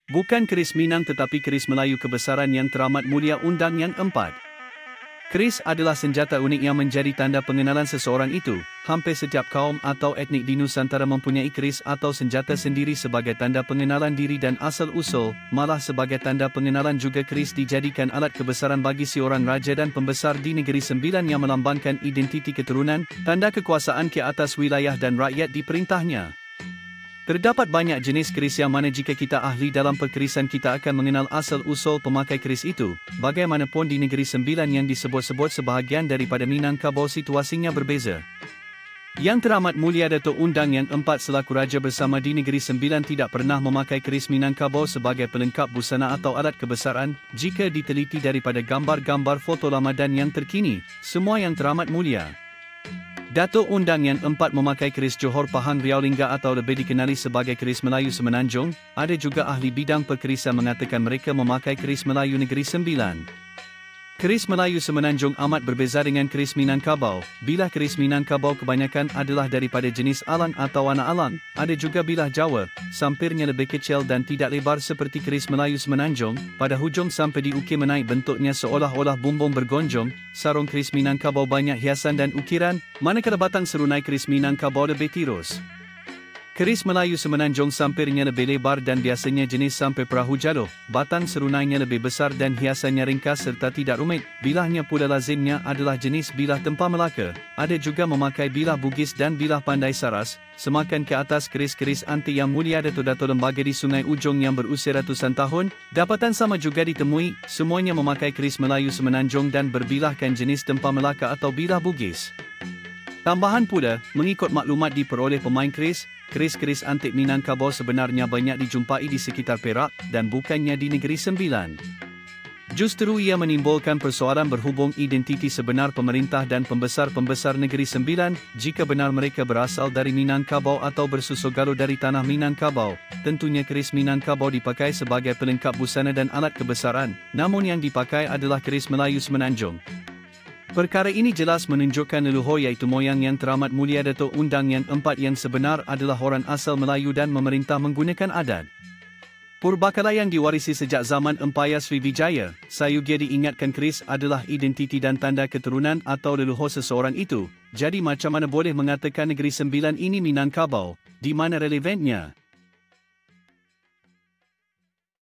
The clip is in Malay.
Bukan keris Minang tetapi keris Melayu kebesaran Yang Teramat Mulia Undang yang Empat. Keris adalah senjata unik yang menjadi tanda pengenalan seseorang itu. Hampir setiap kaum atau etnik di Nusantara mempunyai keris atau senjata sendiri sebagai tanda pengenalan diri dan asal-usul. Malah sebagai tanda pengenalan juga keris dijadikan alat kebesaran bagi seorang raja dan pembesar di Negeri Sembilan yang melambangkan identiti keturunan, tanda kekuasaan ke atas wilayah dan rakyat di perintahnya. Terdapat banyak jenis keris yang mana jika kita ahli dalam perkerisan kita akan mengenal asal-usul pemakai keris itu. Bagaimanapun di Negeri Sembilan yang disebut-sebut sebahagian daripada Minangkabau situasinya berbeza. Yang Teramat Mulia Datuk Undang yang Empat selaku Raja bersama di Negeri Sembilan tidak pernah memakai keris Minangkabau sebagai pelengkap busana atau alat kebesaran. Jika diteliti daripada gambar-gambar foto lama dan yang terkini, semua Yang Teramat Mulia Datuk Undang yang Empat memakai keris Johor Pahang Riau Lingga atau lebih dikenali sebagai keris Melayu Semenanjung. Ada juga ahli bidang perkerisan mengatakan mereka memakai keris Melayu Negeri Sembilan. Keris Melayu Semenanjung amat berbeza dengan keris Minangkabau. Bilah keris Minangkabau kebanyakan adalah daripada jenis alang atau warna alang. Ada juga bilah Jawa, sampirnya lebih kecil dan tidak lebar seperti keris Melayu Semenanjung. Pada hujung sampai diukir menaik bentuknya seolah-olah bumbung bergonjong. Sarung keris Minangkabau banyak hiasan dan ukiran, manakala batang serunai keris Minangkabau lebih tirus. Keris Melayu Semenanjung sampirnya lebih lebar dan biasanya jenis sampai perahu jaluh. Batang serunainya lebih besar dan hiasannya ringkas serta tidak rumit. Bilahnya pula lazimnya adalah jenis bilah Tempah Melaka. Ada juga memakai bilah Bugis dan bilah Pandai Saras. Semakin ke atas keris-keris antik yang mulia dato-dato lembaga di Sungai Ujong yang berusia ratusan tahun, dapatan sama juga ditemui. Semuanya memakai keris Melayu Semenanjung dan berbilahkan jenis Tempah Melaka atau bilah Bugis. Tambahan pula, mengikut maklumat diperoleh pemain keris, keris-keris antik Minangkabau sebenarnya banyak dijumpai di sekitar Perak dan bukannya di Negeri Sembilan. Justru ia menimbulkan persoalan berhubung identiti sebenar pemerintah dan pembesar-pembesar Negeri Sembilan. Jika benar mereka berasal dari Minangkabau atau bersusul galuh dari tanah Minangkabau, tentunya keris Minangkabau dipakai sebagai pelengkap busana dan alat kebesaran, namun yang dipakai adalah keris Melayu Semenanjung. Perkara ini jelas menunjukkan leluhur iaitu moyang Yang Teramat Mulia Datuk Undang yang Empat yang sebenar adalah orang asal Melayu dan memerintah menggunakan adat purbakala yang diwarisi sejak zaman Empayar Sriwijaya. Sayugia diingatkan keris adalah identiti dan tanda keturunan atau leluhur seseorang itu. Jadi macam mana boleh mengatakan Negeri Sembilan ini Minangkabau, di mana relevannya?